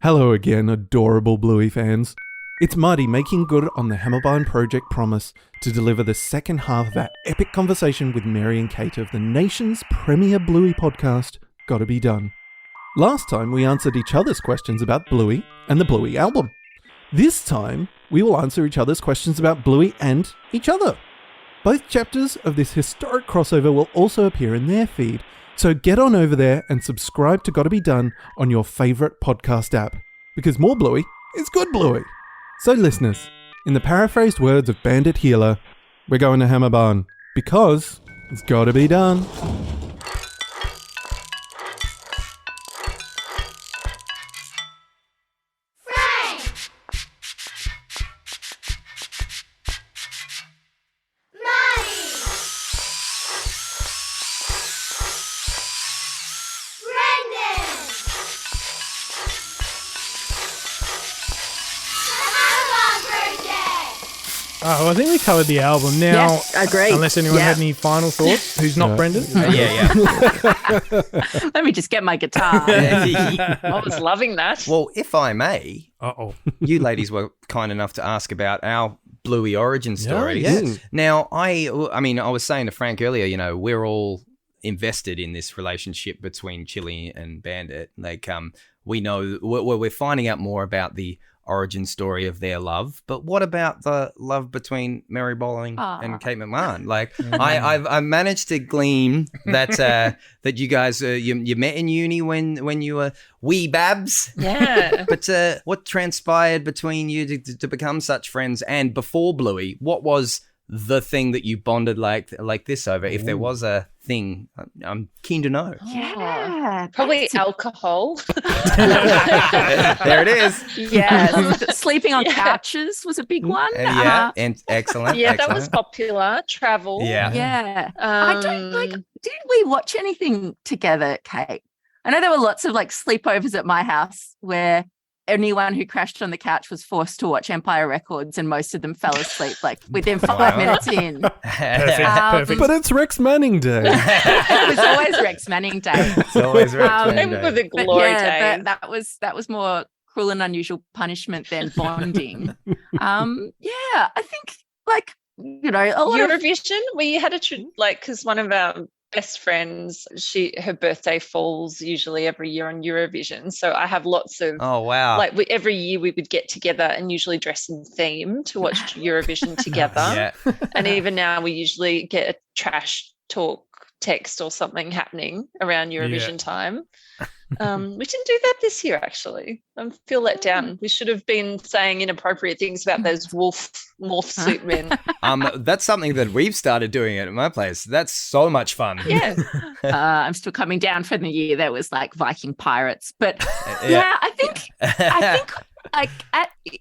Hello again, adorable Bluey fans. It's Marty making good on the Hammerbarn Project promise to deliver the second half of our epic conversation with Mary and Kate of the nation's premier Bluey podcast, Gotta Be Done. Last time we answered each other's questions about Bluey and the Bluey album. This time we will answer each other's questions about Bluey and each other. Both chapters of this historic crossover will also appear in their feed, so get on over there and subscribe to Gotta Be Done on your favourite podcast app, because more Bluey is good Bluey. So listeners, in the paraphrased words of Bandit Healer, we're going to Hammerbarn, because it's gotta be done. Oh, I think we covered the album now. Yes, agreed. Unless anyone had any final thoughts, who's not Brendan? Yeah. Let me just get my guitar. I was loving that. Well, if I may, You you ladies were kind enough to ask about our Bluey origin stories. yes. Now, I was saying to Frank earlier, we're all invested in this relationship between Chili and Bandit. Like, we know we're finding out more about the origin story of their love, but what about the love between Mary Bolling and Kate McMahon? Like, I've managed to glean that that you guys you met in uni when you were wee babs. Yeah. But what transpired between you to become such friends? And before Bluey, what was the thing that you bonded like this over? If there was a thing, I'm keen to know. Yeah. Probably alcohol. There it is. Yeah. Sleeping on couches was a big one. Yeah, and excellent. Yeah, excellent. that was popular. Travel. Yeah. Yeah. I don't did we watch anything together, Kate? I know there were lots of sleepovers at my house where anyone who crashed on the couch was forced to watch Empire Records, and most of them fell asleep within 5 minutes in. Perfect. But it's Rex Manning Day. It was always Rex Manning Day. It's always Rex Manning Remember Day. the glory days. That was more cruel and unusual punishment than bonding. I think a lot of Eurovision. We had because one of our best friends, her birthday falls usually every year on Eurovision. So I have lots of Oh wow! every year we would get together and usually dress in theme to watch Eurovision together. Yeah. And even now we usually get a trash talk text or something happening around Eurovision time. We didn't do that this year, actually. I feel let down. We should have been saying inappropriate things about those morph suit men. That's something that we've started doing at my place. That's so much fun. Yeah. I'm still coming down from the year that was Viking pirates, but I think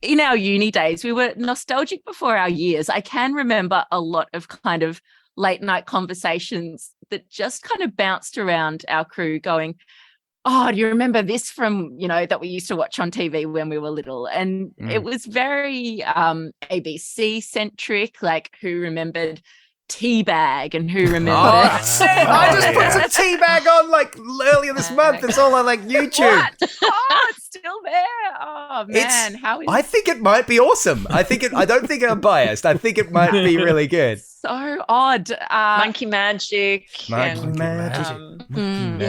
in our uni days we were nostalgic before our years. I can remember a lot of kind of late night conversations that just kind of bounced around our crew going, oh, do you remember this from, that we used to watch on TV when we were little? And it was very ABC centric, who remembered Teabag and who remembered I just put some Teabag on earlier this month. It's all on YouTube. What? Oh, it's still there. Oh man, how is I think it might be awesome. I don't think I'm biased. I think it might be really good. so odd. Monkey Magic. Monkey and, Magic. Monkey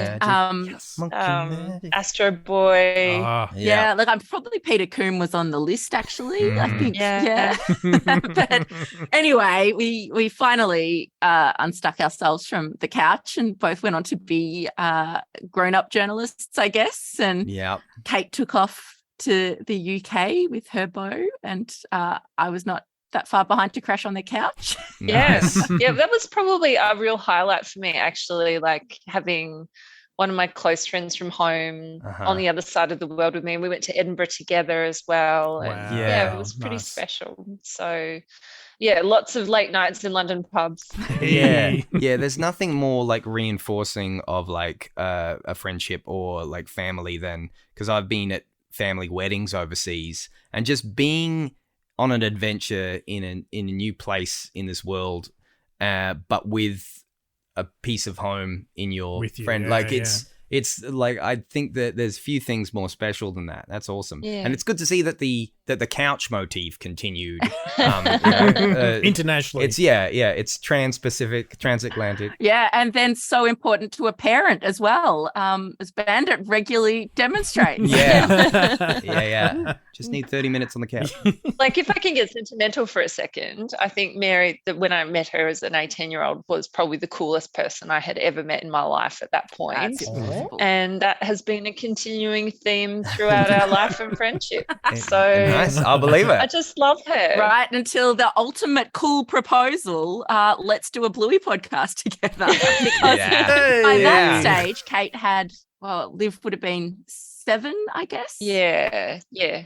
Magic. Astro Boy. Yeah, I'm probably Peter Coombe was on the list actually. I think. Yeah. But anyway, we finally unstuck ourselves from the couch and both went on to be grown-up journalists, I guess. And Kate took off to the UK with her beau, and I was not that far behind to crash on the couch. Yes. Yeah, that was probably a real highlight for me, actually, having one of my close friends from home on the other side of the world with me. And we went to Edinburgh together as well. Wow. And it was pretty special. So lots of late nights in London pubs. Yeah. There's nothing more reinforcing of a friendship or family than, because I've been at family weddings overseas, and just being on an adventure in a new place in this world, but with a piece of home in your friend. it's like, I think that there's few things more special than that. That's awesome. Yeah. And it's good to see that the couch motif continued. Internationally. It's trans-Pacific, transatlantic. Yeah, and then so important to a parent as well, as Bandit regularly demonstrates. Yeah. Just need 30 minutes on the couch. Like, if I can get sentimental for a second, I think Mary, that when I met her as an 18-year-old, was probably the coolest person I had ever met in my life at that point. That's impossible. And that has been a continuing theme throughout our life and friendship. So nice, I'll believe it. I just love her. Right, until the ultimate cool proposal, let's do a Bluey podcast together. Because by that stage, Kate had, well, Liv would have been 7, I guess. Yeah.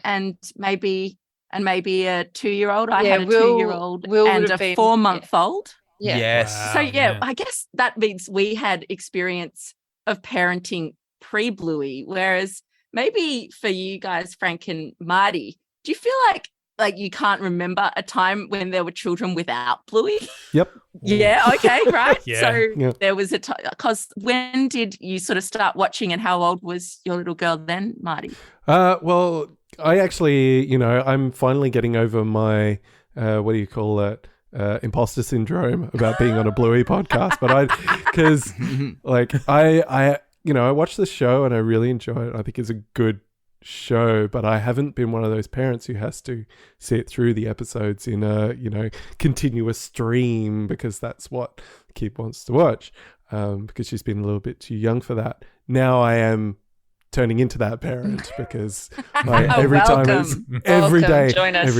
And maybe a 2-year-old. I Yeah, had a 2-year-old Will and would a have been- 4-month-old. Yeah. Yes. Wow. So I guess that means we had experience of parenting pre-Bluey, whereas maybe for you guys, Frank and Marty, do you feel like you can't remember a time when there were children without Bluey? Yep. Yeah. Okay. Right. Yeah. So there was a time, because when did you sort of start watching, and how old was your little girl then, Marty? Well, I actually, I'm finally getting over my, what do you call it? Imposter syndrome about being on a Bluey podcast. But I watch the show and I really enjoy it. I think it's a good show, but I haven't been one of those parents who has to sit through the episodes in a continuous stream, because that's what the kid wants to watch, because she's been a little bit too young for that. Now I am turning into that parent, because every time it's every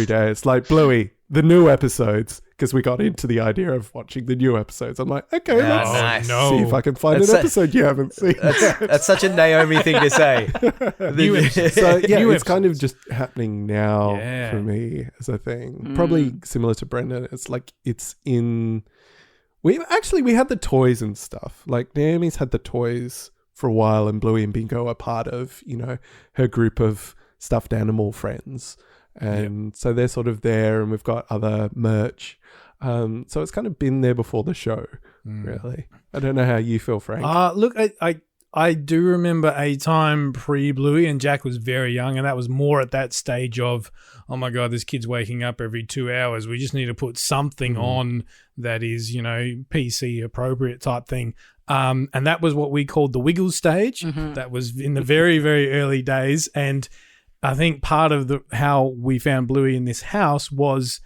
day it's like, Bluey, the new episodes, because we got into the idea of watching the new episodes. I'm like, okay, let's see if I can find an episode you haven't seen. That's such a Naomi thing to say. It's kind of just happening now for me as a thing. Probably similar to Brendan. It's like we had the toys and stuff. Like, Naomi's had the toys for a while, and Bluey and Bingo are part of, her group of stuffed animal friends. And so they're sort of there, and we've got other merch. So it's kind of been there before the show, really. I don't know how you feel, Frank. Look, I do remember a time pre-Bluey, and Jack was very young, and that was more at that stage of, oh my God, this kid's waking up every 2 hours. We just need to put something on that is, PC appropriate type thing. And that was what we called the Wiggle stage. That was in the very, very early days. And I think part of how we found Bluey in this house was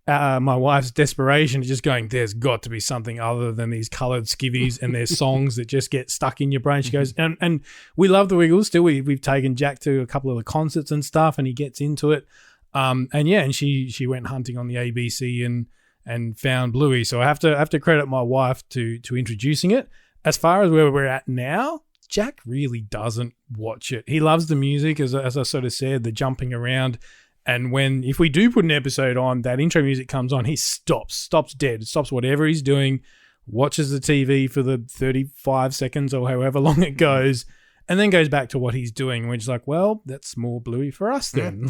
my wife's desperation, just going, there's got to be something other than these coloured skivvies and their songs that just get stuck in your brain. She goes, and we love the Wiggles still. We've taken Jack to a couple of the concerts and stuff, and he gets into it. And she went hunting on the ABC and found Bluey. So I have to credit my wife to introducing it. As far as where we're at now, Jack really doesn't watch it. He loves the music, as I sort of said, the jumping around. And if we do put an episode on, that intro music comes on, he stops dead, stops whatever he's doing, watches the TV for the 35 seconds or however long it goes, and then goes back to what he's doing. We're just like, well, that's more Bluey for us then.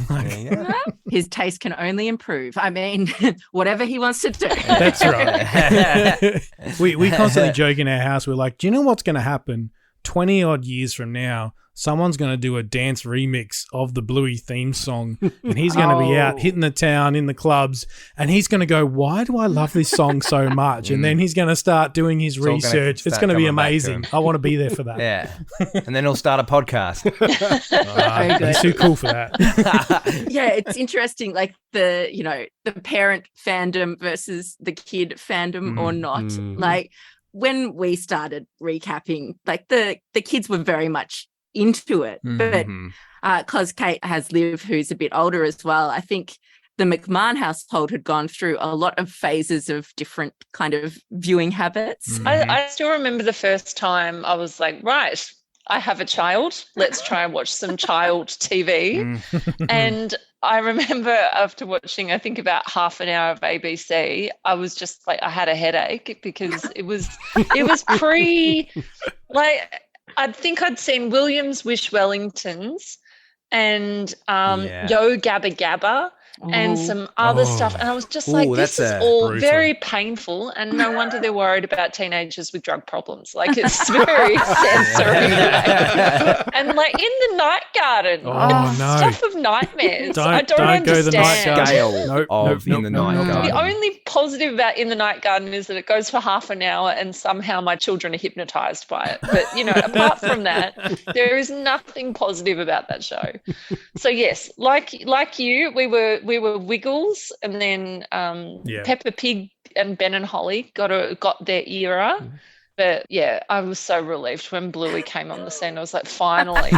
His taste can only improve. I mean, whatever he wants to do. That's right. we constantly joke in our house. We're like, do you know what's going to happen 20 odd years from now? Someone's going to do a dance remix of the Bluey theme song, and he's going to be out hitting the town in the clubs, and he's going to go, why do I love this song so much? And then he's going to start doing his research. It's going to be amazing. I want to be there for that. Yeah. And then he'll start a podcast. Very good. He's too cool for that. Yeah, it's interesting, like the parent fandom versus the kid fandom or not. Like, when we started recapping, like the kids were very much into it, but because Kate has Liv, who's a bit older as well, I think the McMahon household had gone through a lot of phases of different kind of viewing habits. I still remember the first time I was like, right, I have a child, let's try and watch some child TV. And I remember after watching, I think, about half an hour of ABC, I was just like, I had a headache, because it was like, I think I'd seen Williams Wish Wellingtons and Yo Gabba Gabba. and some other stuff. And I was just like, this is that's all brutal. very painful. And no wonder they're worried about teenagers with drug problems. Like, it's very sensory. And like in the night garden, it's stuff of nightmares. I don't go the night understand. garden. In the night garden. The only positive about in the night garden is that it goes for half an hour and somehow my children are hypnotized by it. But, you know, apart from that, there is nothing positive about that show. So yes, like you, we were Wiggles, and then Peppa Pig and Ben and Holly got their era. But yeah, I was so relieved when Bluey came on the scene. I was like, finally,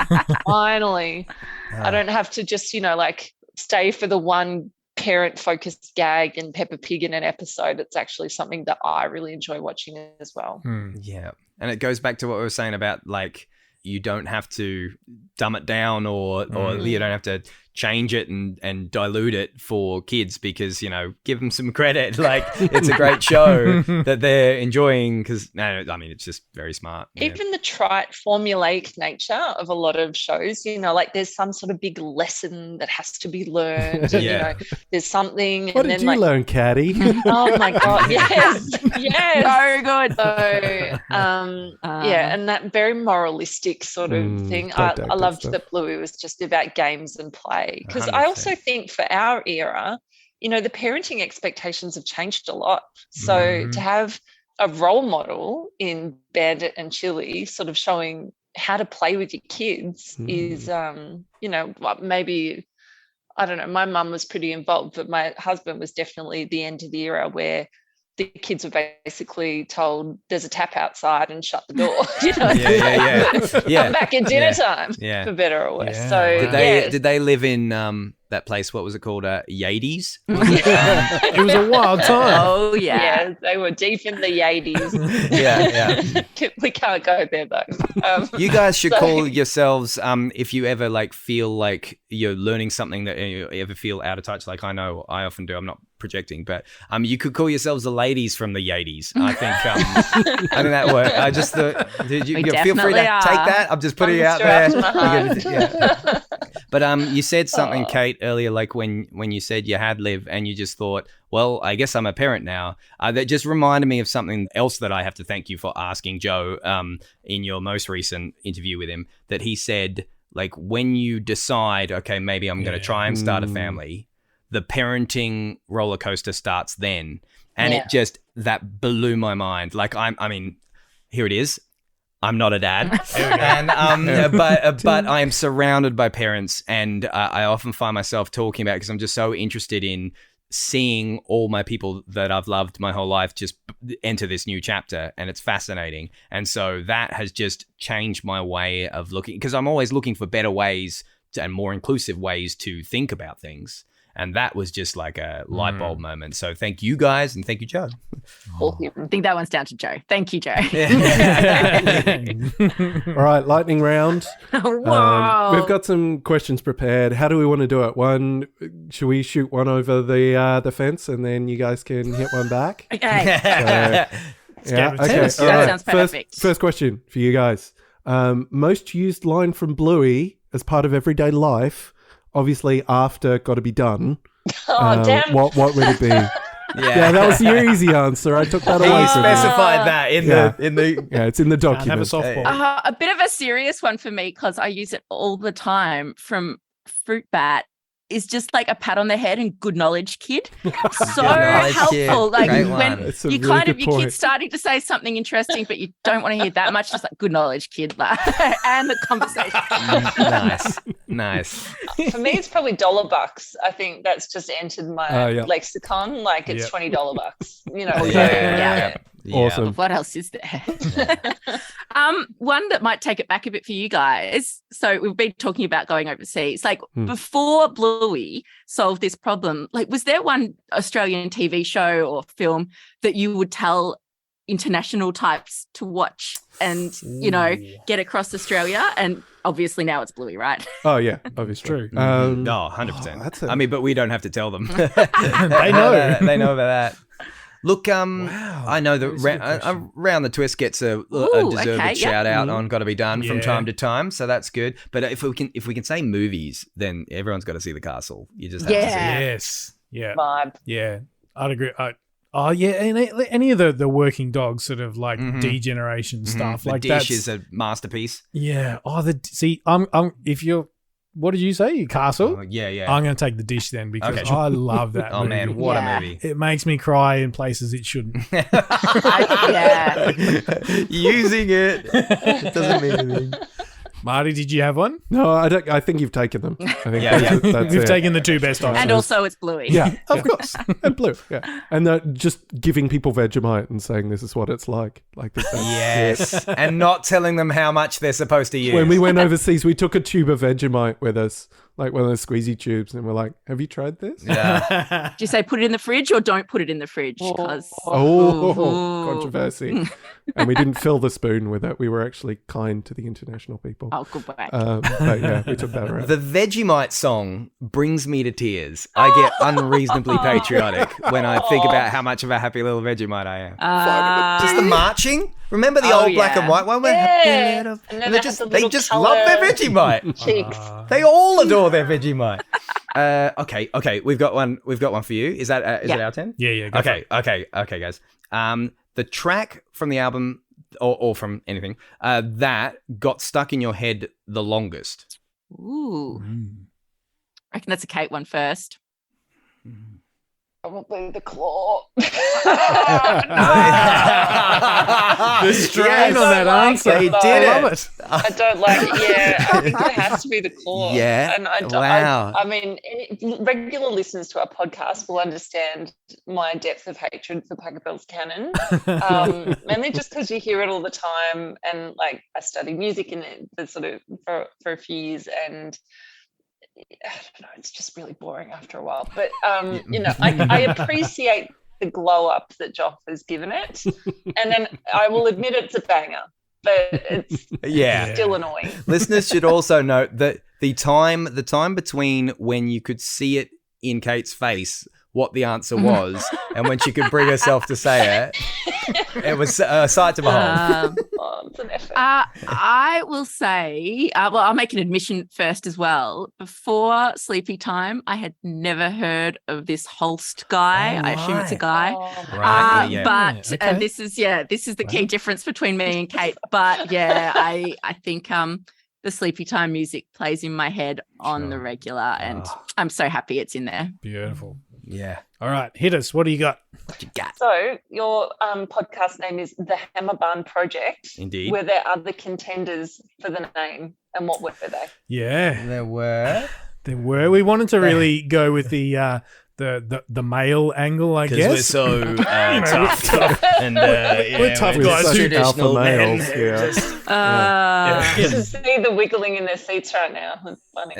I don't have to just, you know, like stay for the one parent-focused gag and Peppa Pig in an episode. It's actually something that I really enjoy watching as well. Yeah. And it goes back to what we were saying about, like, you don't have to dumb it down or you don't have to change it and dilute it for kids, because, you know, give them some credit. Like, it's a great show that they're enjoying, because it's just very smart. Even the trite formulaic nature of a lot of shows, you know, like there's some sort of big lesson that has to be learned. And, you know, there's something. What did you learn, Caddy? Oh my God, yes. So good. So, and that very moralistic sort of thing. I loved that Bluey was just about games and play. Because I also think for our era, you know, the parenting expectations have changed a lot. So to have a role model in Bandit and Chili sort of showing how to play with your kids is, you know, maybe, I don't know, my mum was pretty involved, but my husband was definitely the end of the era where the kids were basically told there's a tap outside and shut the door. You know, come back at dinner time, for better or worse. So did they live in that place? What was it called? Yades? It was a wild time. Oh yeah, they were deep in the Yades. We can't go there though. You guys should call yourselves, if you ever like feel like you're learning something that you ever feel out of touch. Like I know I often do. I'm not projecting, but you could call yourselves the ladies from the Yades. I think I think that worked. I just thought, did you feel free to take that? I'm just putting it out there. But you said something, Kate, earlier, like when you said you had Liv and you just thought, well, I guess I'm a parent now. That just reminded me of something else that I have to thank you for asking Joe in your most recent interview with him, that he said, like, when you decide, okay, maybe I'm going to try and start a family, the parenting roller coaster starts then. And it just, that blew my mind. Like, I mean, here it is. I'm not a dad, and but I am surrounded by parents, and I often find myself talking about, because I'm just so interested in seeing all my people that I've loved my whole life just enter this new chapter, and it's fascinating. And so that has just changed my way of looking, because I'm always looking for better ways and more inclusive ways to think about things. And that was just like a light bulb moment. So thank you guys, and thank you, Joe. I think that one's down to Joe. Thank you, Joe. All right, lightning round. Whoa. We've got some questions prepared. How do we want to do it? Should we shoot one over the fence, and then you guys can hit one back? Okay. Okay. All right. That sounds perfect. First question for you guys. Most used line from Bluey as part of everyday life, obviously after Gotta Be Done. Damn. What would it be? Yeah, that was your easy answer. I took that away He from you. specified that in the Yeah, it's in the document. Have a softball. A bit of a serious one for me, because I use it all the time, from Fruit Bat, is just like a pat on the head and good knowledge, kid. So helpful. Kid. Like Great when one. you kind of, your kid's starting to say something interesting, but you don't want to hear that much, just like good knowledge, kid. Like, and the conversation. Nice. For me, it's probably $1. I think that's just entered my lexicon. Like, it's $20. You know. Yeah. Awesome. What else is there? One that might take it back a bit for you guys. So we've been talking about going overseas. Like before Bluey solved this problem, like was there one Australian TV show or film that you would tell international types to watch and, you know, get across Australia? And obviously now it's Bluey, right? Oh, yeah, obviously. True. No, 100%. I mean, but we don't have to tell them. They know. They know about that. Look, I know that Round the Twist gets a deserved shout out on Got to Be Done from time to time, so that's good. But if we can say movies, then everyone's got to see The Castle. You just have to see it. Yes. Yeah. Vibe. Yeah. I'd agree. And any of the working dogs sort of like degeneration stuff. The like Dish is a masterpiece. Yeah. If you're, what did you say? Castle? Yeah. I'm going to take The Dish then because I love that movie. Man, what a movie. It makes me cry in places it shouldn't. Using it doesn't mean anything. Marty, did you have one? No, I don't. I think you've taken them. I think that's We've it. taken the two best options. And also it's Bluey. Yeah, of course. And Blue, yeah. And just giving people Vegemite and saying this is what it's like. Yes. And not telling them how much they're supposed to use. When we went overseas, we took a tube of Vegemite with us, like one of those squeezy tubes, and we're like, have you tried this? Yeah. Do you say put it in the fridge or don't put it in the fridge? Controversy. And we didn't fill the spoon with it. We were actually kind to the international people. Oh, good work. But yeah, we took that around. The Vegemite song brings me to tears. I get unreasonably patriotic when I think about how much of a happy little Vegemite I am. Just the marching. Remember the old black and white one? Yeah. And they just love their Vegemite. Cheeks. They all adore their Vegemite. Okay. We've got one for you. Is that it our turn? Yeah. Okay, guys. The track from the album or from anything that got stuck in your head the longest. Ooh. I reckon that's a Kate one first. Probably The Claw. The strain on that answer. He did I love it. I don't like it. Yeah, I think it has to be The Claw. Yeah. And I mean, regular listeners to our podcast will understand my depth of hatred for Pachelbel's Canon. Mainly just because you hear it all the time, and like I studied music in it sort of for a few years, and I don't know, it's just really boring after a while. But I appreciate the glow up that Joff has given it, and then I will admit it's a banger, but it's still annoying. Listeners should also note that the time between when you could see it in Kate's face what the answer was and when she could bring herself to say it was a sight to behold. It's an effort. I will say, I'll make an admission first as well. Before Sleepy Time, I had never heard of this Holst guy. I assume it's a guy. But this is the key difference between me and Kate. But yeah, I think the Sleepy Time music plays in my head on the regular, and I'm so happy it's in there. Beautiful. Yeah. All right, hit us. What do you got? What you got? So your podcast name is The Hammer Barn Project. Indeed. Were there other contenders for the name, and what were they? Yeah, There were. We wanted to really go with the male angle, I guess. We're so tough. And we're tough guys. Traditional males. men. You should see the wiggling in their seats right now. It's funny.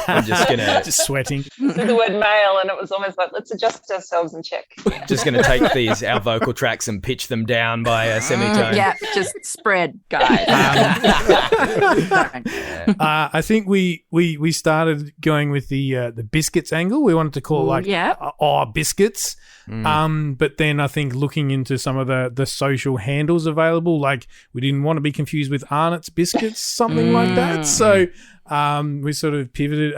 I'm just sweating. See the word male, and it was almost like, let's adjust ourselves and check. Just going to take our vocal tracks and pitch them down by a semitone. Yeah, just spread, guys. I think we started going with the biscuits angle. We wanted to call it biscuits. But then I think looking into some of the social handles available, like we didn't want to be confused with Arnott's Biscuits, something like that. So we sort of pivoted.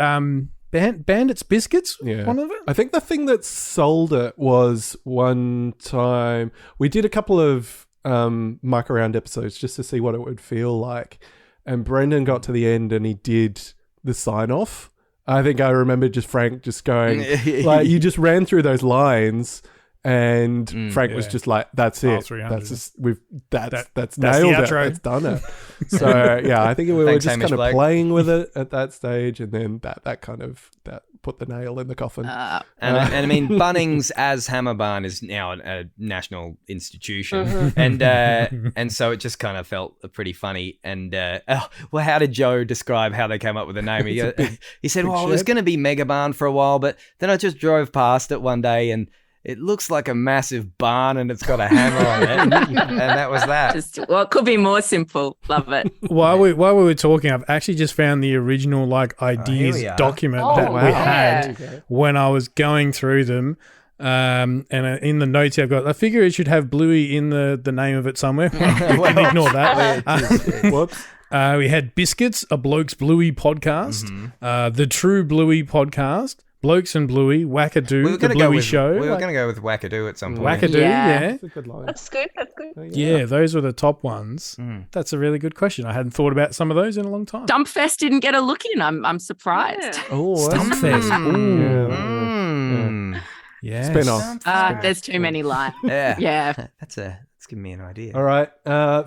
Bandit's Biscuits, one of it. I think the thing that sold it was one time we did a couple of muck around episodes just to see what it would feel like. And Brendan got to the end and he did the sign off. I think I remember Frank just going, like, you just ran through those lines and Frank was just like, that's it. That's nailed it. That's done it. So yeah, I think we were just kind of playing with it at that stage, and then that kind of put the nail in the coffin. And I mean, Bunnings as Hammer Barn is now a national institution, and so it just kind of felt pretty funny. And how did Joe describe how they came up with the name? He said, "Well, it was going to be Mega Barn for a while, but then I just drove past it one day and it looks like a massive barn and it's got a hammer on it." And that was that. It could be more simple. Love it. While we were talking, I've actually just found the original ideas document that we had when I was going through them. And in the notes I've got, I figure it should have Bluey in the name of it somewhere. We can ignore that. Whoops. We had Biscuits, a Blokes Bluey podcast, the True Bluey podcast, Blokes and Bluey, Wackadoo, the Bluey Show. We were going to go with Wackadoo at some point. Wackadoo, yeah. That's a good line. That's good. That's good. Yeah, those were the top ones. That's a really good question. I hadn't thought about some of those in a long time. Stumpfest didn't get a look in. I'm surprised. Yeah. Oh, Stumpfest. Yeah. Yeah. Spin-off. There's too many lines. Yeah. Yeah. That's giving me an idea. All right.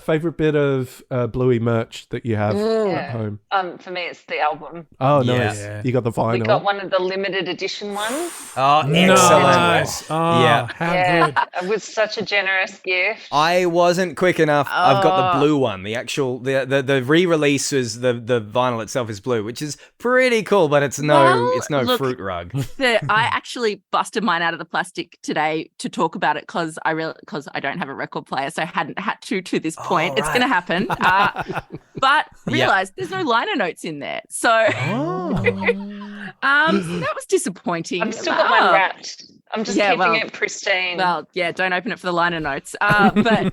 Favorite bit of Bluey merch that you have Yeah. at home? For me, it's the album. Oh, nice. Yeah. You got the vinyl. We got one of the limited edition ones. Oh, excellent. Nice. Oh, Yeah. how good. It was such a generous gift. I wasn't quick enough. I've got the Oh. blue one. The actual the re-release is the vinyl itself is blue, which is pretty cool, but it's no look, fruit rug. I actually busted mine out of the plastic today to talk about it because I don't have a record player, so I hadn't had to this point. It's going to happen. But realized there's no liner notes in there. So that was disappointing. I've still got mine wrapped. I'm just keeping it pristine. Well, yeah, don't open it for the liner notes. But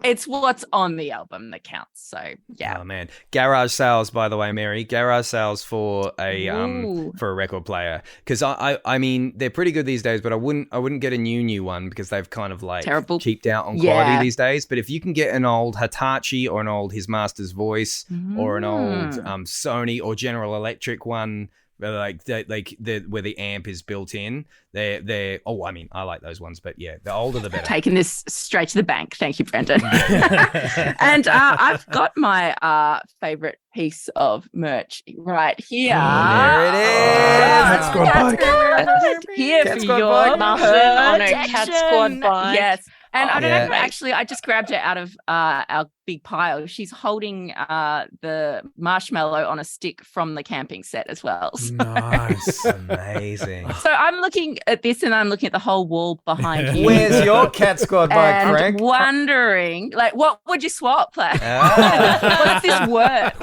it's what's on the album that counts. So yeah. Oh man, garage sales, by the way, Mary. Garage sales for a record player, because I mean they're pretty good these days, but I wouldn't get a new one because they've kind of like Terrible. cheaped out on quality these days. But if you can get an old Hitachi or an old His Master's Voice or an old Sony or General Electric one, where the amp is built in, they're I like those ones, but yeah, the older the better. Taking this straight to the bank. Thank you, Brendan. And I've got my favorite piece of merch right here. There it is. Cat Squad bike. Here Cat for Squad your bike. Muffin on a Cat protection. Squad bike. Yes. And I don't yeah. know, actually, I just grabbed it out of our big pile. She's holding the marshmallow on a stick from the camping set as well. So, Nice. Amazing. so I'm looking at this and I'm looking at the whole wall behind you. Where's your Cat Squad bike, and Frank? wondering, like, what would you swap? Like, Ah. what's this worth?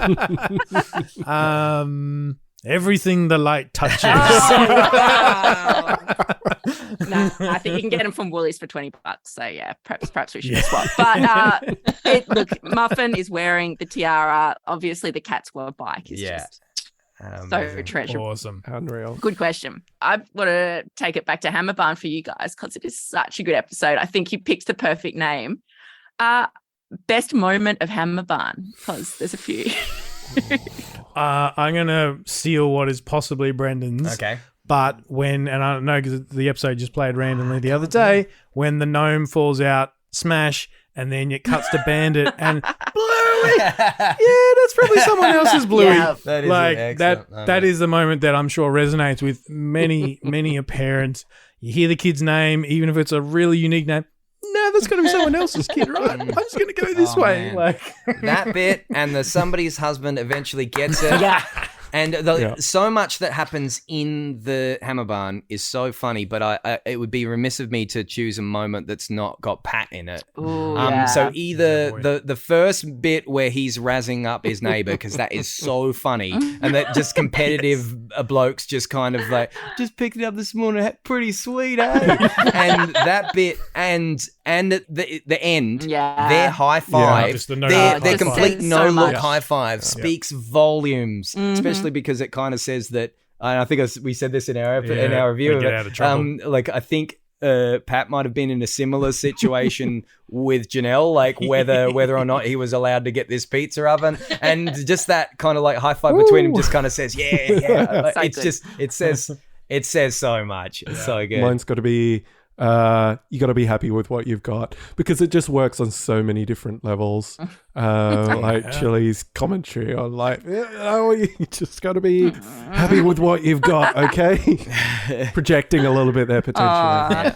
Everything the light touches. Wow. No, I think you can get them from Woolies for $20. So yeah, perhaps we should swap. But look, Muffin is wearing the tiara. Obviously, the Cat Squad bike is just so treasurable. Awesome. Unreal. Good question. I want to take it back to Hammer Barn for you guys because it is such a good episode. I think you picked the perfect name. Best moment of Hammer Barn, because there's a few. I'm going to steal what is possibly Brendan's. Okay. But and I don't know because the episode just played randomly the other day, when the gnome falls out, smash, and then it cuts to Bandit and Bluey. Yeah, that's probably someone else's Bluey. Yeah. That is Like excellent. that is the moment that I'm sure resonates with many a parent. You hear the kid's name, even if it's a really unique name. No, that's going to be someone else's kid, right? I'm just going to go this way. Man. Like that bit, and somebody's husband eventually gets it. Yeah. And so much that happens in the Hammer Barn is so funny, but it would be remiss of me to choose a moment that's not got Pat in it. Ooh, So either the first bit where he's razzing up his neighbor, because that is so funny, and that just competitive blokes just kind of like, just picked it up this morning, pretty sweet, eh? And that bit and the end, their high five, just the no their high five. complete Says no so look much. high five speaks volumes, especially because it kind of says that. And I think we said this in our review. they get out of trouble. Like I think Pat might have been in a similar situation with Janelle, like whether or not he was allowed to get this pizza oven, and just that kind of like high five between him just kind of says, yeah. Like, So it's good. just it says so much. It's so good. Mine's got to be you got to be happy with what you've got, because it just works on so many different levels. Like Chili's commentary on like, you just got to be happy with what you've got, okay? Projecting a little bit there potentially.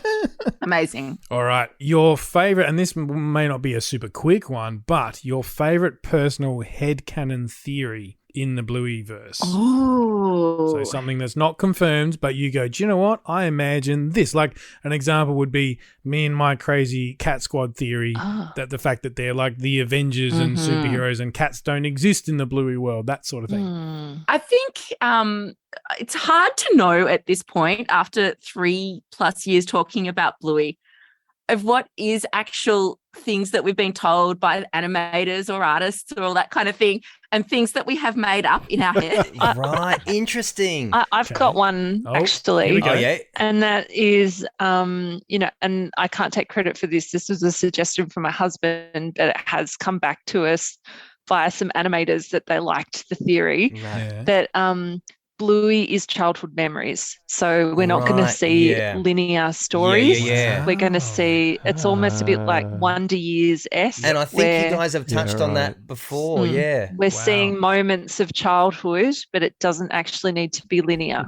Amazing. All right, your favorite, and this may not be a super quick one, but your favorite personal headcanon theory in the Bluey verse. Oh. So something that's not confirmed, but you go, do you know what? I imagine this. Like an example would be me and my crazy Cat Squad theory that the fact that they're like the Avengers and superheroes and cats don't exist in the Bluey world, that sort of thing. I think it's hard to know at this point after 3+ years talking about Bluey of what is actual things that we've been told by animators or artists or all that kind of thing and things that we have made up in our head. Right. Interesting. I've got one actually. Here we go. Oh, yeah. And that is, and I can't take credit for this. This was a suggestion from my husband, but it has come back to us via some animators that they liked the theory that Bluey is childhood memories. So we're not going to see linear stories. We're going to see, it's almost a bit like Wonder Years-esque. And I think you guys have touched on that before. We're seeing moments of childhood, but it doesn't actually need to be linear.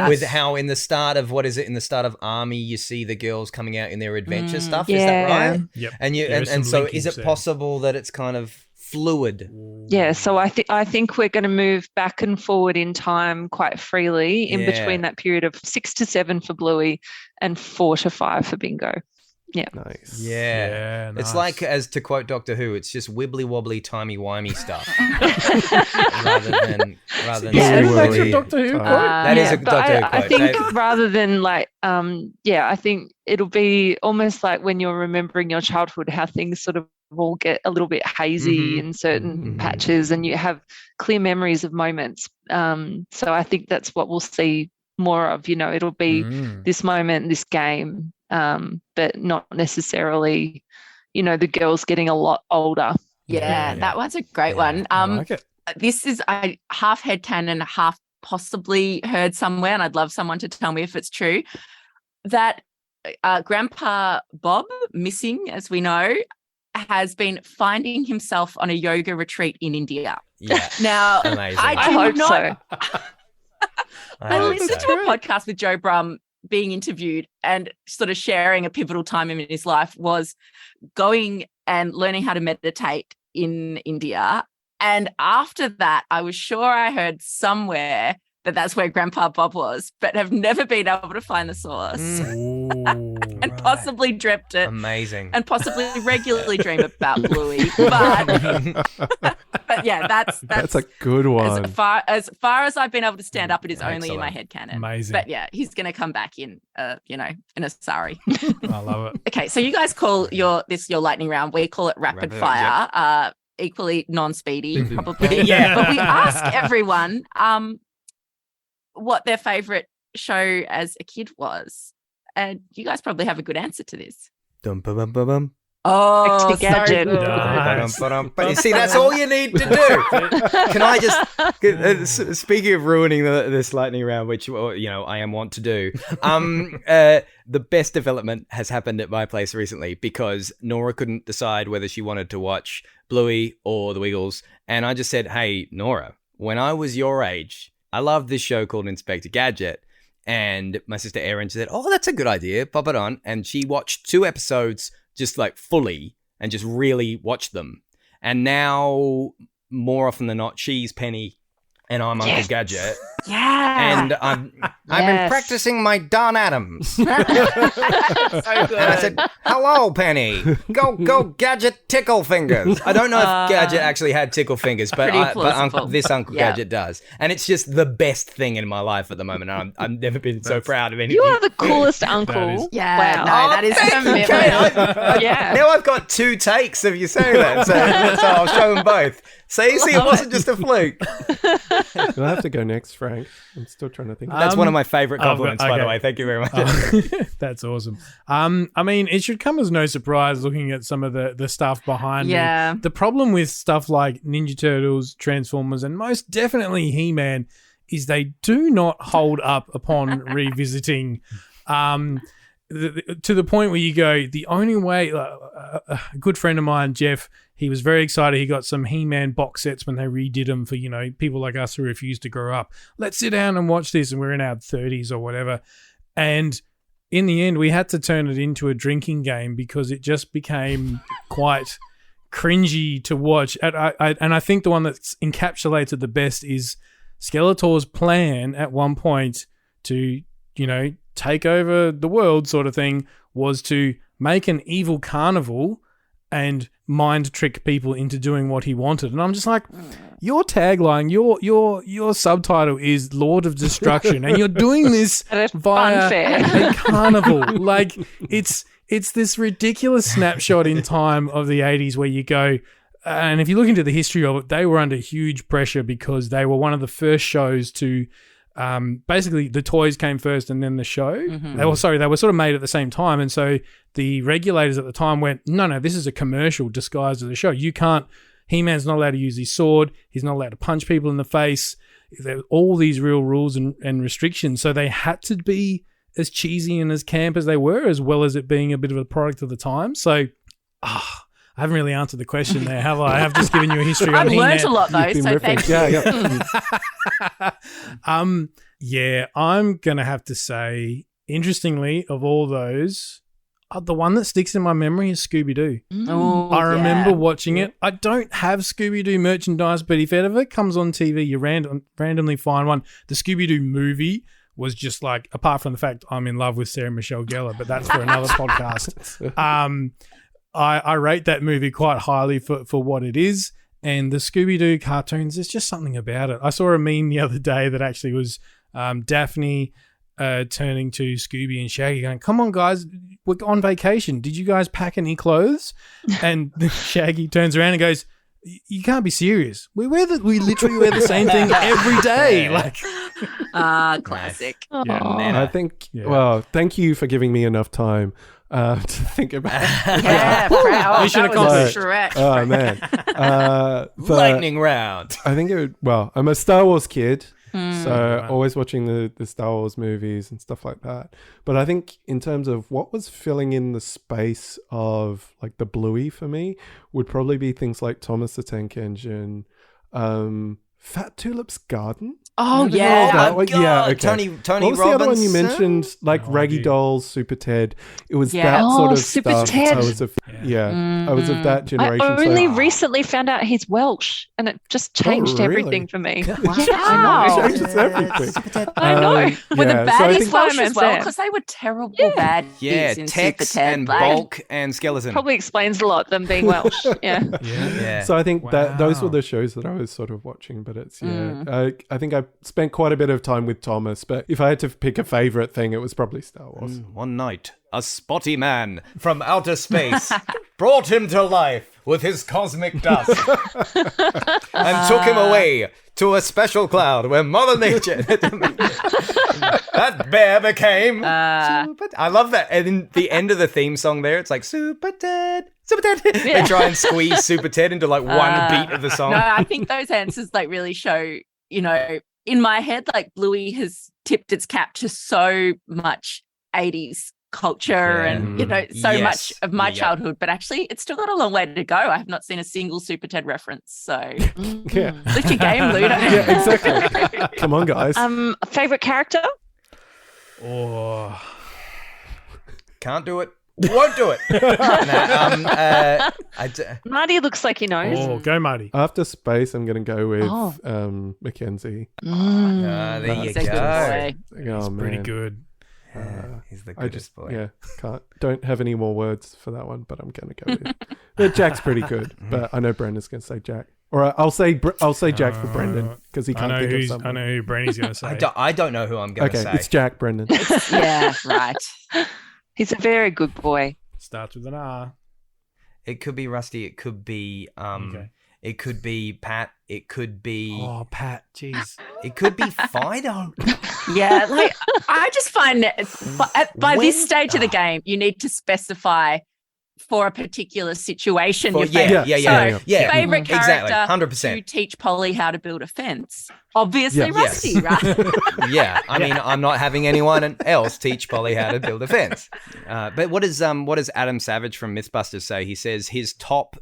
With how in the start of Army, you see the girls coming out in their adventure stuff. Is that right? Yep. And so is it possible that it's kind of fluid? Yeah, so I think we're going to move back and forward in time quite freely in between that period of 6 to 7 for Bluey and 4 to 5 for Bingo. Yeah. Nice. Yeah, It's nice. like, as to quote Doctor Who, it's just wibbly wobbly, timey wimey stuff. rather than That's a Doctor Who quote. That is a Doctor Who quote. I think rather than like, I think it'll be almost like when you're remembering your childhood, how things sort of all get a little bit hazy in certain patches and you have clear memories of moments. So I think that's what we'll see more of, it'll be this moment, this game, but not necessarily, the girls getting a lot older. Yeah, that one's a great one. I like it. This is half headcanon, half possibly heard somewhere, and I'd love someone to tell me if it's true, that Grandpa Bob, missing as we know, has been finding himself on a yoga retreat in India. Yeah. Now, Amazing. I hope so. I listened to a podcast with Joe Brum being interviewed and sort of sharing a pivotal time in his life was going and learning how to meditate in India. And after that, I was sure I heard somewhere that that's where Grandpa Bob was, but have never been able to find the source and possibly dreamt it. Amazing. And possibly regularly dream about Bluey. But yeah, that's a good one. As far as I've been able to stand up, it is only in my head canon. Amazing. But yeah, he's going to come back in, in a sari. I love it. Okay, so you guys call your lightning round. We call it rapid fire. Equally non-speedy, probably. But we ask everyone what their favorite show as a kid was, and you guys probably have a good answer to this. Dum, ba, bum, ba, bum. Oh, so Gadget. good. Nice. But you see, that's all you need to do. Can I just, speaking of ruining this lightning round, which, I want to do, the best development has happened at my place recently because Nora couldn't decide whether she wanted to watch Bluey or The Wiggles. And I just said, hey, Nora, when I was your age, I loved this show called Inspector Gadget. And my sister Erin said, oh, that's a good idea. Pop it on. And she watched 2 episodes just like fully and just really watched them. And now, more often than not, she's Penny and I'm Uncle Gadget. Yeah. And I've been practicing my Don Adams. So good. And I said, hello, Penny. Go, Gadget tickle fingers. I don't know if Gadget actually had tickle fingers, but this Uncle Gadget does. And it's just the best thing in my life at the moment. And I've never been so proud of anything. You are the coolest uncle. Yeah. Wow. No, that is commitment. Yeah. Now I've got 2 takes of you saying that, so I'll show them both. See, it wasn't just a fluke. You'll have to go next, Frank. I'm still trying to think. That's one of my favorite compliments, by the way. Thank you very much. That's awesome. I mean, it should come as no surprise looking at some of the stuff behind me. The problem with stuff like Ninja Turtles, Transformers, and most definitely He-Man is they do not hold up upon revisiting. To the point where you go, the only way, a good friend of mine, Jeff, he was very excited. He got some He-Man box sets when they redid them for, people like us who refused to grow up. Let's sit down and watch this. And we're in our 30s or whatever. And in the end, we had to turn it into a drinking game because it just became quite cringy to watch. And I think the one that's encapsulated the best is Skeletor's plan at one point to, take over the world sort of thing was to make an evil carnival and mind trick people into doing what he wanted. And I'm just like, your tagline, your subtitle is Lord of Destruction, and you're doing this via a carnival. Like, it's this ridiculous snapshot in time of the 80s where you go, and if you look into the history of it, they were under huge pressure because they were one of the first shows to basically the toys came first and then the show. Mm-hmm. They were sort of made at the same time. And so the regulators at the time went, no, this is a commercial disguised as a show. You can't, He-Man's not allowed to use his sword. He's not allowed to punch people in the face. There were all these real rules and restrictions. So they had to be as cheesy and as camp as they were, as well as it being a bit of a product of the time. So, I haven't really answered the question there, have I? I've just given you a history on He-Man. I've learned a lot, though, so thank you. Yeah, I'm going to have to say, interestingly, of all those, the one that sticks in my memory is Scooby-Doo. Oh, I remember watching it. I don't have Scooby-Doo merchandise, but if it ever comes on TV, you randomly find one. The Scooby-Doo movie was just like, apart from the fact I'm in love with Sarah Michelle Gellar, but that's for another podcast. I rate that movie quite highly for what it is. And the Scooby-Doo cartoons, there's just something about it. I saw a meme the other day that actually was Daphne turning to Scooby and Shaggy going, come on, guys, we're on vacation. Did you guys pack any clothes? And Shaggy turns around and goes, you can't be serious. We literally wear the same thing every day. Like, classic. yeah, I think, well, thank you for giving me enough time to think about it. Yeah, proud. Mission That was accomplished. Shrek. Oh, man. But Lightning round. I think I'm a Star Wars kid. So always watching the Star Wars movies and stuff like that. But I think in terms of what was filling in the space of like the Bluey for me would probably be things like Thomas the Tank Engine, Fat Tulip's Garden. Oh, yeah. That one? Yeah, okay. Tony What was Robbins. the other one you mentioned? Like Raggy idea. Dolls, Super Ted. It was Yeah. that sort of Super stuff. Ted. I was of that generation. I only recently found out he's Welsh, and it just changed really? everything for me. Wow. I know. Changes everything. I know. Were the so I baddies think- Welsh as well? Sam. Because they were terrible Yeah. baddies Yeah, in Super Tex Ted. and like- Bulk and Skeleton. Probably explains a lot, them being Welsh. Yeah. Yeah. So I think that those were Wow. the shows that I was sort of watching, but it's I think I spent quite a bit of time with Thomas, but if I had to pick a favorite thing, it was probably Star Wars. One night, a spotty man from outer space brought him to life with his cosmic dust and took him away to a special cloud where Mother Nature. That bear became. I love that. And in the end of the theme song there, it's like Super Ted. Super Ted. They try and squeeze Super Ted into like one beat of the song. No, I think those answers like really show, in my head, like Bluey has tipped its cap to so much 80s culture and, so much of my childhood, but actually it's still got a long way to go. I have not seen a single Super Ted reference. So Yeah. lift your game, Ludo. Yeah, exactly. Come on, guys. Favorite character? Oh, Can't do it. Won't do it. Marty looks like he knows. go Marty. After Space, I'm going to go with Mackenzie. There you He's a good go. boy. Oh, Pretty man. good. He's the I goodest just, boy. don't have any more words for that one, but I'm going to go with but Jack's pretty good, but I know Brendan's going to say Jack. Or I'll say Jack for Brendan because he can't think of something. I know who Brandy's going to say. I don't know who I'm going to Okay, say. it's Jack, Brendan. Yeah, right. He's a very good boy. Starts with an R. It could be Rusty. It could be Okay. It could be Pat. It could be. Oh, Pat. Jeez. It could be Fido. Yeah, like I just find that by this stage of the game, you need to specify for a particular situation. For- your yeah, favorite. yeah. So, favorite Exactly, character 100%. to teach Polly how to build a fence. Obviously, Yeah. Rusty, Yes. right? Yeah, I mean, I'm not having anyone else teach Polly how to build a fence. But what does Adam Savage from MythBusters say? He says his top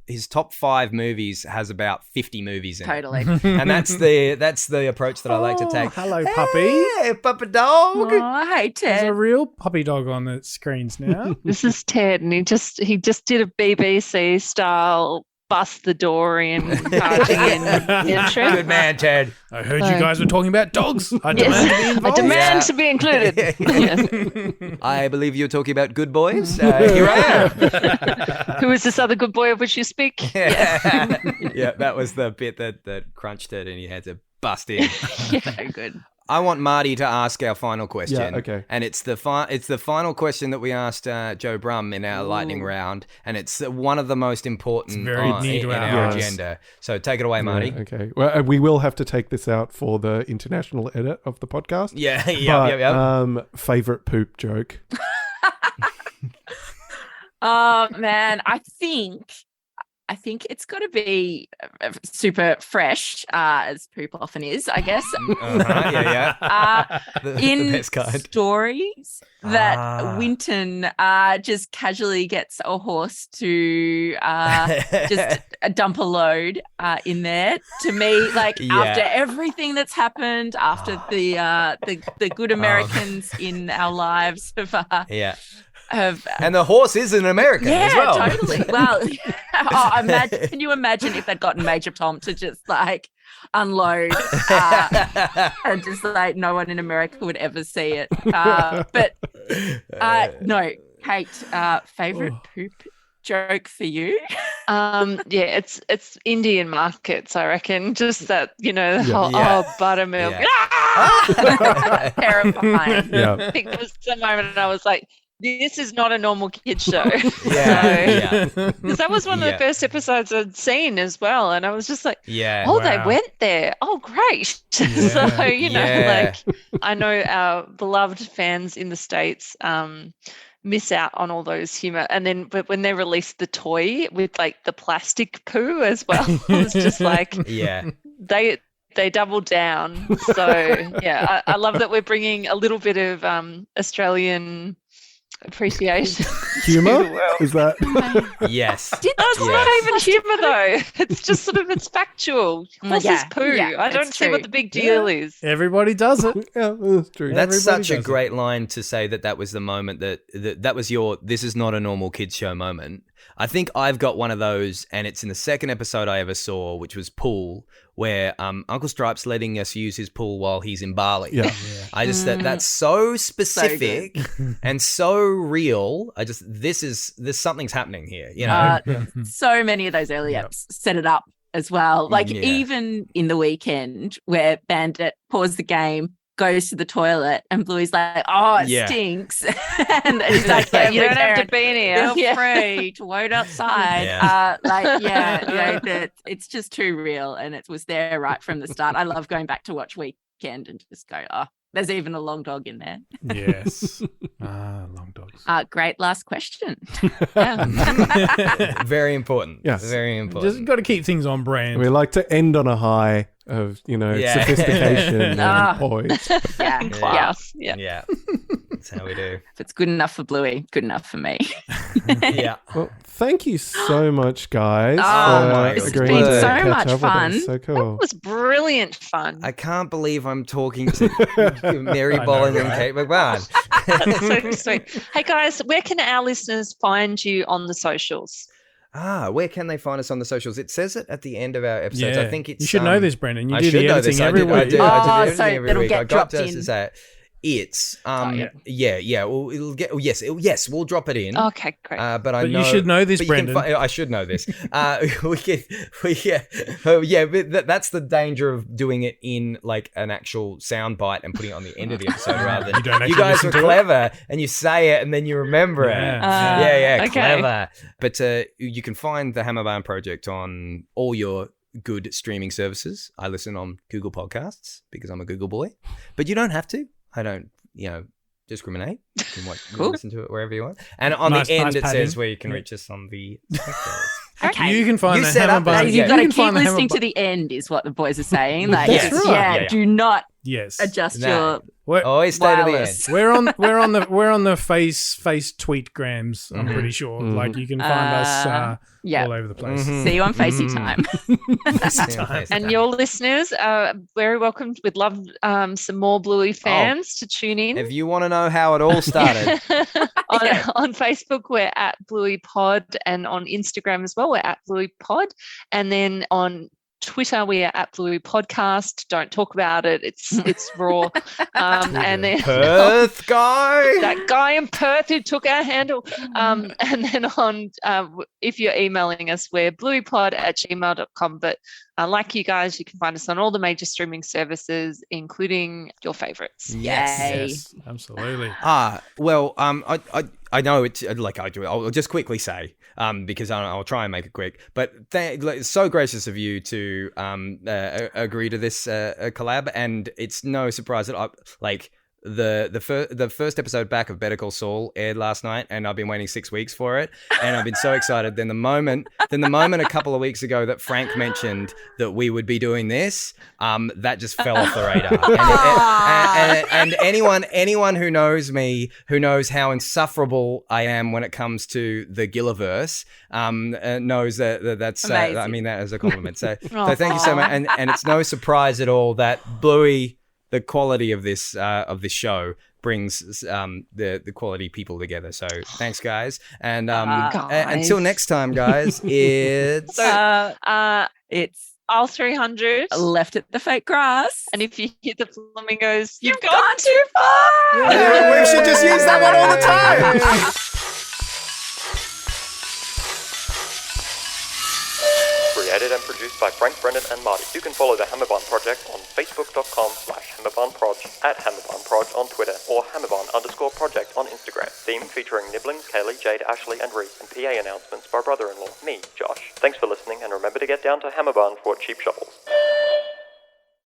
5 movies has about 50 movies in Totally. it, and that's the approach that I like to take. Hello, puppy. Hey, puppy dog. Oh, hey, There's a Ted. real puppy dog on the screens now. This is Ted, and he just did a BBC style bust the door in, barging in the entrance. Good man, Ted. I heard you guys were talking about dogs. I demand to be I involved. demand to be included. Yes. I believe you're talking about good boys. Here I am. Who is this other good boy of which you speak? Yeah, that was the bit that crunched it and he had to bust in. Yeah, good. I want Marty to ask our final question. Yeah, okay. And it's the final question that we asked Joe Brum in our lightning round, and it's one of the most important very near to in our our hearts. agenda. So take it away, Marty. Yeah, okay. Well, we will have to take this out for the international edit of the podcast. Yeah, Favorite poop joke. Oh man, I think it's got to be super fresh, as poop often is, I guess. The In best kind. stories that Winton just casually gets a horse to just dump a load in there. To me, like after everything that's happened, after the good Americans in our lives have and the horse is an American as well. Yeah, totally. Well, can you imagine if they'd gotten Major Tom to just like unload and just like no one in America would ever see it. But no, Kate, favorite poop joke for you? It's Indian markets, I reckon. Just that, the whole buttermilk. Yeah. Terrifying. Yeah. I think there was some moment I was like, this is not a normal kid's show. Because that was one of the first episodes I'd seen as well. And I was just like, they went there. Oh, great. So, like I know our beloved fans in the States miss out on all those humor. And then but when they released the toy with like the plastic poo as well, it was just like, they doubled down. So, I love that we're bringing a little bit of Australian appreciation. Humor? Is that? Yes. It's not even humor though. It's just it's factual. Horses poo. I don't see what the big deal is. Everybody does it. Yeah, that's true. That's Everybody such a does great line to say that was the moment that was your this is not a normal kids show moment. I think I've got one of those, and it's in the second episode I ever saw, which was Pool, where Uncle Stripe's letting us use his pool while he's in Bali. Yeah. I just that's so specific and so real. There's something's happening here, So many of those early apps set it up as well. Like even in The Weekend, where Bandit paused the game, goes to the toilet, and Bluey's like, "Oh, it stinks," and he's like, "You don't have to be in here. Feel free to wait outside." It's just too real, and it was there right from the start. I love going back to watch Weekend and just go, "Oh, there's even a long dog in there." Yes. Long dogs. Great last question. Very important. Yes. Very important. Just got to keep things on brand. We like to end on a high of, sophistication and poise. Class. Yeah. That's how we do. If it's good enough for Bluey, good enough for me. Yeah. Well, thank you so much, guys. It's been so much fun. So cool. It was brilliant fun. I can't believe I'm talking to Mary Bolling and Kate McMahon. That's so sweet. Hey guys, where can our listeners find you on the socials? Where can they find us on the socials? It says it at the end of our episodes. I think it's. You should know this, Brendan. You I do should the know editing this. every I week. do everything so every it'll week. get I got dropped to in. say it's well, it'll get yes, we'll drop it in. Okay, great. But I know you should know this, Brendan. I should know this. That's the danger of doing it in like an actual sound bite and putting it on the end of the episode rather than you guys were clever and you say it and then you remember it. Okay. Clever. But you can find the Hammerbarn Project on all your good streaming services. I listen on Google Podcasts because I'm a Google boy, but you don't have to. I don't, discriminate. You can listen to it wherever you want. And on the end, it says where you can reach us on the socials. Okay. You can find the set up Hammerbarn. You've got to keep listening to the end, is what the boys are saying. Like, That's right. do not Yes. adjust Nah. your Always stay to the end. wireless. We're on the face tweetgrams. I'm pretty sure. Mhm. Like you can find us yeah. all over the place. Mhm. See you on Facey time. And your listeners are very welcome. We'd love some more Bluey fans to tune in. If you want to know how it all started, on Facebook, we're at Bluey Pod, and on Instagram as well, we're at Bluey Pod. And then on Twitter, we are at Bluey Podcast. Don't talk about it. It's raw. And then Perth guy. that guy in Perth who took our handle. And then on, if you're emailing us, we're blueypod@gmail.com. But like you guys, you can find us on all the major streaming services, including your favorites. Yes. Yay. Yes, absolutely. Well, I know it's like I do. I'll just quickly say, because I'll try and make it quick. But it's so gracious of you to agree to this collab, and it's no surprise that the first episode back of Better Call Saul aired last night, and I've been waiting 6 weeks for it, and I've been so excited. Then the moment a couple of weeks ago that Frank mentioned that we would be doing this, that just fell off the radar. And anyone who knows me, who knows how insufferable I am when it comes to the Gilliverse, knows that's I mean that as a compliment. So thank you so much, and it's no surprise at all that Bluey. The quality of this show brings the quality people together. So thanks, guys, and until next time, guys. It's It's All 300. left at the fake grass. And if you hit the flamingos, You've gone too far. we should just use that one all the time. Created and produced by Frank, Brendan and Marty. You can follow the Hammerbarn Project on facebook.com/HammerbarnProj, at HammerbarnProj on Twitter, or Hammerbarn_project on Instagram. Theme featuring Nibblings, Kaylee, Jade, Ashley and Reese, and PA announcements by brother-in-law, me, Josh. Thanks for listening, and remember to get down to Hammerbarn for cheap shovels.